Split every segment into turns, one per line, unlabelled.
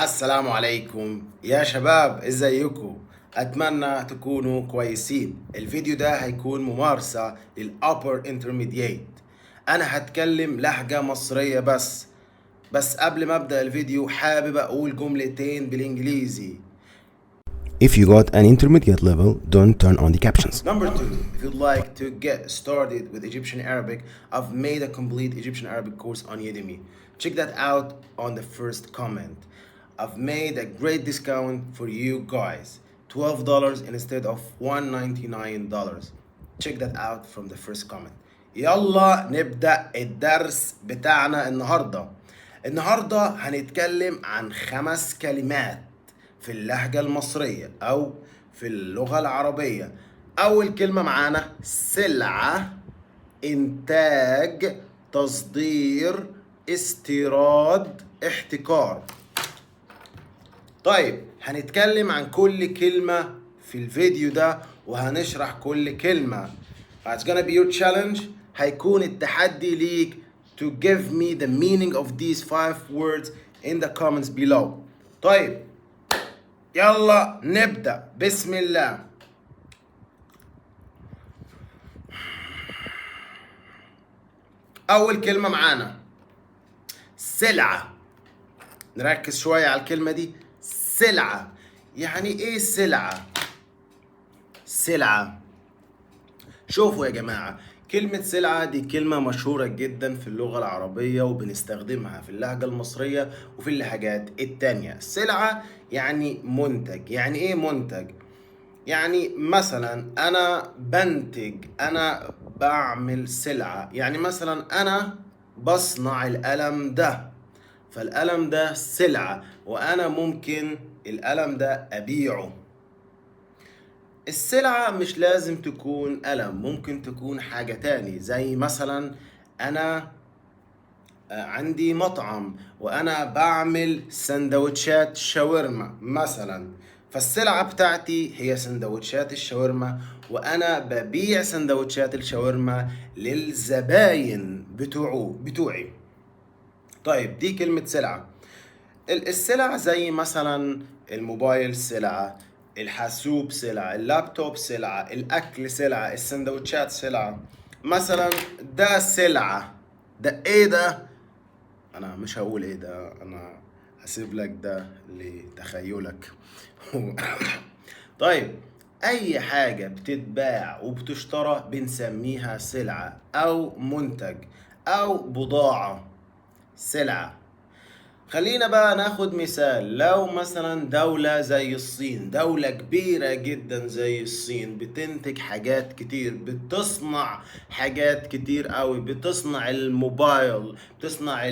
السلام عليكم يا شباب، ازيكم؟ اتمنى تكونوا كويسين. الفيديو ده هيكون ممارسة للأبر intermediate. انا هتكلم لهجة مصرية بس قبل ما ابدأ الفيديو حابب اقول جملتين بالانجليزي.
If you got an intermediate level, don't turn on the captions.
Number two, if you'd like to get started with Egyptian Arabic, I've made a complete Egyptian Arabic course on Udemy. Check that out on the first comment. I've made a great discount for you guys, $12 instead of $199. Check that out from the first comment. يلا نبدأ الدرس بتاعنا النهاردة هنتكلم عن 5 كلمات في اللهجة المصرية أو في اللغة العربية. أول كلمة معانا سلعة، إنتاج، تصدير، استيراد، احتكار. طيب هنتكلم عن كل كلمة في الفيديو ده وهنشرح كل كلمة. It's gonna be your challenge. هيكون التحدي ليك to give me the meaning of these 5 words in the comments below. طيب يلا نبدأ بسم الله. أول كلمة معانا سلعة. نركز شوية على الكلمة دي. سلعة يعني إيه سلعة؟ سلعة، شوفوا يا جماعة، كلمة سلعة دي كلمة مشهورة جدا في اللغة العربية وبنستخدمها في اللهجة المصرية وفي اللهجات التانية. سلعة يعني منتج. يعني إيه منتج؟ يعني مثلا أنا بنتج، أنا بعمل سلعة. يعني مثلا أنا بصنع القلم ده، فالقلم ده سلعة وأنا ممكن القلم ده أبيعه. السلعة مش لازم تكون قلم، ممكن تكون حاجة تاني. زي مثلا أنا عندي مطعم وأنا بعمل سندوتشات شاورما مثلا، فالسلعة بتاعتي هي سندوتشات الشاورما وأنا ببيع سندوتشات الشاورما للزباين بتوعي. طيب دي كلمة سلعة. السلع زي مثلا الموبايل سلعة، الحاسوب سلعة، اللابتوب سلعة، الأكل سلعة، السندوتشات سلعة. مثلا ده سلعة. ده ايه ده؟ انا مش هقول ايه ده، انا هسيب لك ده لتخيلك. طيب اي حاجة بتتباع وبتشترى بنسميها سلعة او منتج او بضاعة. سلعة. خلينا بقى ناخد مثال. لو مثلا دولة زي الصين، دولة كبيرة جدا زي الصين، بتنتج حاجات كتير، بتصنع حاجات كتير قوي، بتصنع الموبايل، بتصنع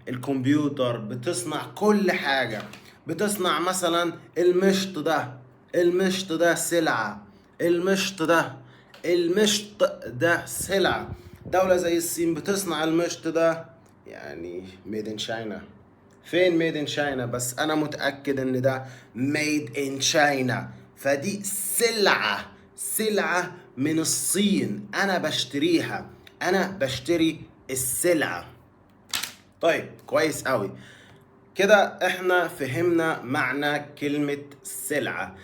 الكمبيوتر، بتصنع كل حاجة. بتصنع مثلا المشط ده سلعة. المشط ده سلعة. دولة زي الصين بتصنع المشط ده، يعني ميد ان شاينا. فين ميد ان شاينا؟ بس انا متأكد ان ده ميد ان شاينا. فدي سلعة من الصين، انا بشتريها، انا بشتري السلعة. طيب كويس قوي كده، احنا فهمنا معنى كلمة سلعة.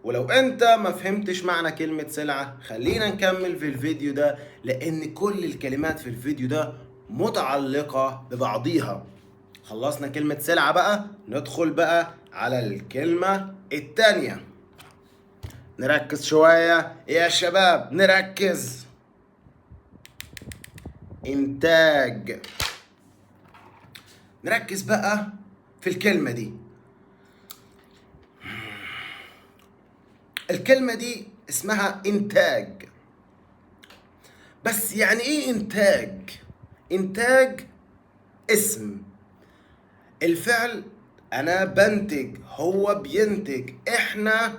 ولو انت ما فهمتش معنى كلمة سلعة خلينا نكمل في الفيديو ده، لان كل الكلمات في الفيديو ده متعلقة ببعضيها. خلصنا كلمة سلعة بقى، ندخل بقى على الكلمة التانية. نركز شوية يا شباب، نركز. إنتاج. نركز بقى في الكلمة دي. الكلمة دي اسمها إنتاج. بس يعني إيه إنتاج؟ إنتاج اسم. الفعل أنا بنتج، هو بينتج، إحنا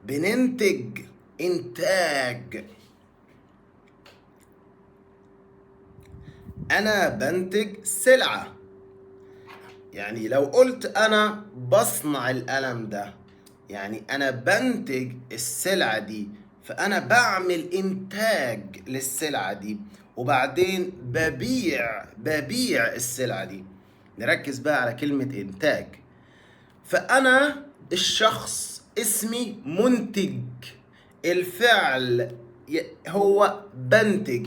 بننتج. إنتاج. أنا بنتج سلعة. يعني لو قلت أنا بصنع القلم ده، يعني أنا بنتج السلعة دي، فأنا بعمل إنتاج للسلعة دي وبعدين ببيع السلعة دي. نركز بقى على كلمة إنتاج. فأنا الشخص اسمي منتج، الفعل هو بنتج،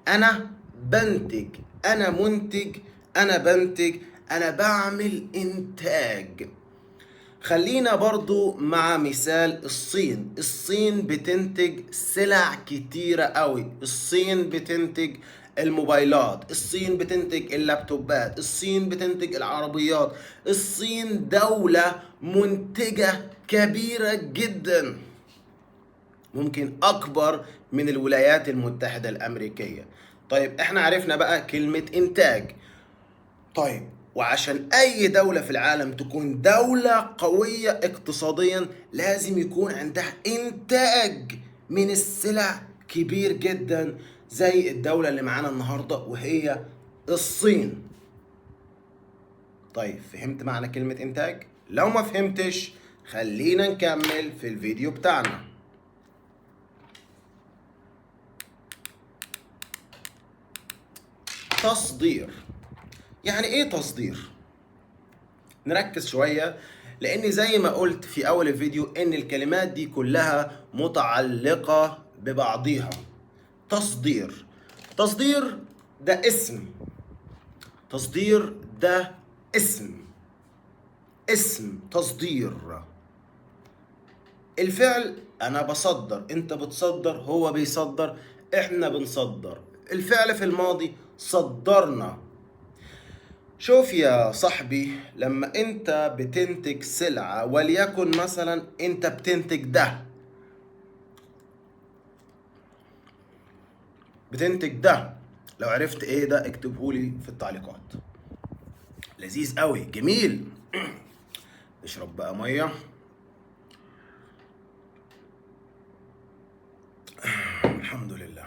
أنا بنتج، أنا منتج، أنا بنتج، أنا بعمل إنتاج. خلينا برضو مع مثال الصين. الصين بتنتج سلع كتيرة قوي. الصين بتنتج الموبايلات، الصين بتنتج اللابتوبات، الصين بتنتج العربيات. الصين دولة منتجة كبيرة جدا، ممكن أكبر من الولايات المتحدة الأمريكية. طيب احنا عرفنا بقى كلمة إنتاج. طيب وعشان أي دولة في العالم تكون دولة قوية اقتصاديا لازم يكون عندها إنتاج من السلع كبير جدا، زي الدولة اللي معانا النهاردة وهي الصين. طيب فهمت معنى كلمة إنتاج؟ لو ما فهمتش خلينا نكمل في الفيديو بتاعنا. تصدير. يعني ايه تصدير؟ نركز شوية، لان زي ما قلت في اول الفيديو ان الكلمات دي كلها متعلقة ببعضيها. تصدير. تصدير ده اسم. تصدير ده اسم. اسم تصدير. الفعل انا بصدر، انت بتصدر، هو بيصدر، احنا بنصدر. الفعل في الماضي صدرنا. شوف يا صاحبي، لما انت بتنتج سلعة وليكن مثلا انت بتنتج ده، بتنتج ده، لو عرفت ايه ده اكتبهولي في التعليقات. لذيذ قوي، جميل. اشرب بقى مية. الحمد لله.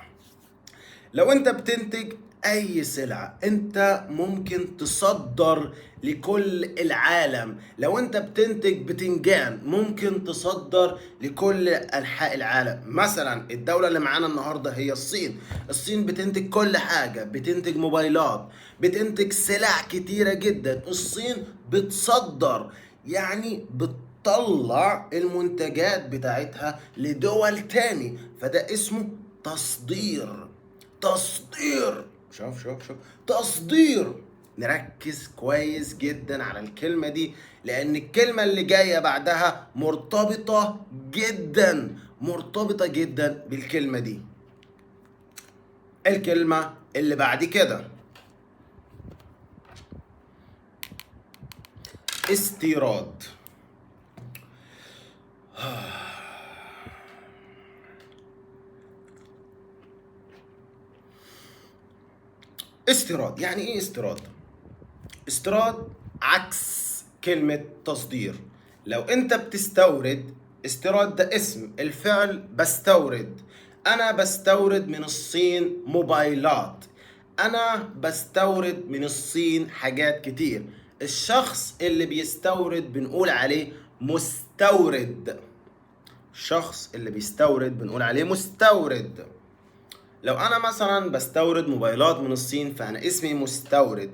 لو انت بتنتج اي سلعة انت ممكن تصدر لكل العالم. لو انت بتنتج بتنجان ممكن تصدر لكل انحاء العالم. مثلا الدولة اللي معانا النهاردة هي الصين. الصين بتنتج كل حاجة، بتنتج موبايلات، بتنتج سلع كتيرة جدا. الصين بتصدر، يعني بتطلع المنتجات بتاعتها لدول تاني، فده اسمه تصدير. تصدير. شوف تصدير. نركز كويس جدا على الكلمة دي، لأن الكلمة اللي جاية بعدها مرتبطة جدا بالكلمة دي. الكلمة اللي بعد كده استيراد. استيراد يعني ايه استيراد؟ استيراد عكس كلمة تصدير. لو انت بتستورد، استيراد ده اسم، الفعل بستورد. انا بستورد من الصين موبايلات، انا بستورد من الصين حاجات كتير. الشخص اللي بيستورد بنقول عليه مستورد. الشخص اللي بيستورد بنقول عليه مستورد. لو انا مثلا بستورد موبايلات من الصين فانا اسمي مستورد.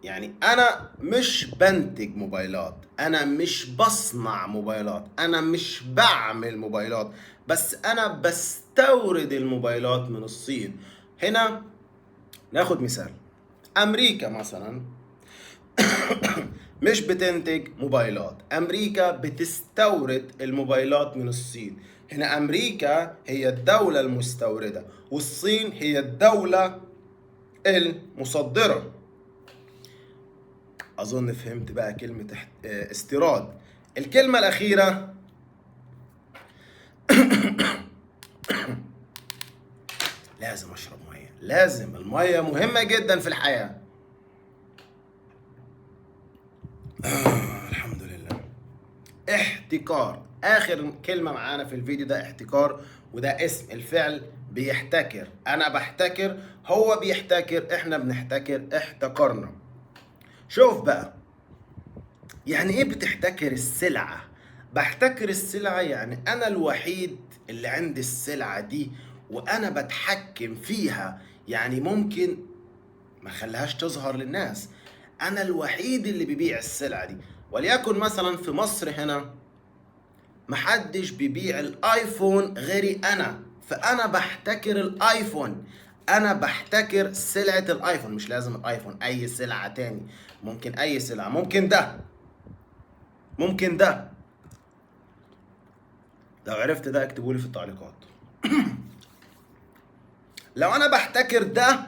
يعني انا مش بنتج موبايلات، انا مش بصنع موبايلات، انا مش بعمل موبايلات، بس انا بستورد الموبايلات من الصين. هنا ناخد مثال. امريكا مثلا مش بتنتج موبايلات، امريكا بتستورد الموبايلات من الصين. هنا امريكا هي الدولة المستوردة والصين هي الدولة المصدرة. اظن فهمت بقى كلمة استيراد. الكلمة الاخيرة لازم اشرب مية، لازم، المية مهمة جدا في الحياة. الحمد لله. احتكار. اخر كلمة معانا في الفيديو ده احتكار، وده اسم الفعل بيحتكر. انا بحتكر، هو بيحتكر، احنا بنحتكر، احتكرنا. شوف بقى، يعني ايه بتحتكر السلعة؟ بحتكر السلعة يعني انا الوحيد اللي عندي السلعة دي وانا بتحكم فيها، يعني ممكن ما خليهاش تظهر للناس. انا الوحيد اللي بيبيع السلعة دي. وليكن مثلا في مصر هنا محدش بيبيع الايفون غيري انا، فانا بحتكر الايفون، انا بحتكر سلعة الايفون. مش لازم الايفون، اي سلعة تاني، ممكن اي سلعة، ممكن ده، ممكن ده. لو عرفت ده اكتبولي في التعليقات. لو انا بحتكر ده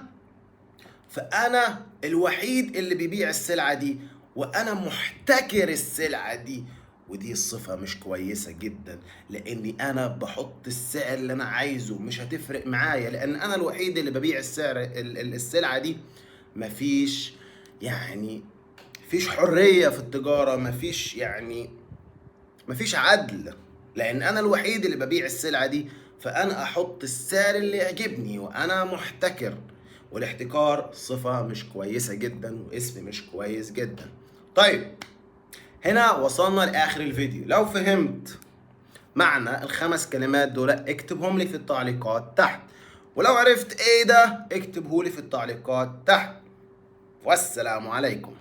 فانا الوحيد اللي بيبيع السلعة دي، وانا محتكر السلعة دي، ودي الصفة مش كويسة جدا، لاني انا بحط السعر اللي انا عايزه، مش هتفرق معايا لان انا الوحيد اللي ببيع السلعة دي. مفيش يعني مفيش حرية في التجارة، مفيش عدل، لان انا الوحيد اللي ببيع السلعة دي، فانا احط السعر اللي يعجبني وانا محتكر. والاحتكار صفة مش كويسة جدا واسم مش كويس جدا. طيب هنا وصلنا لاخر الفيديو. لو فهمت معنى ال5 كلمات دول اكتبهم لي في التعليقات تحت، ولو عرفت ايه ده اكتبه لي في التعليقات تحت. والسلام عليكم.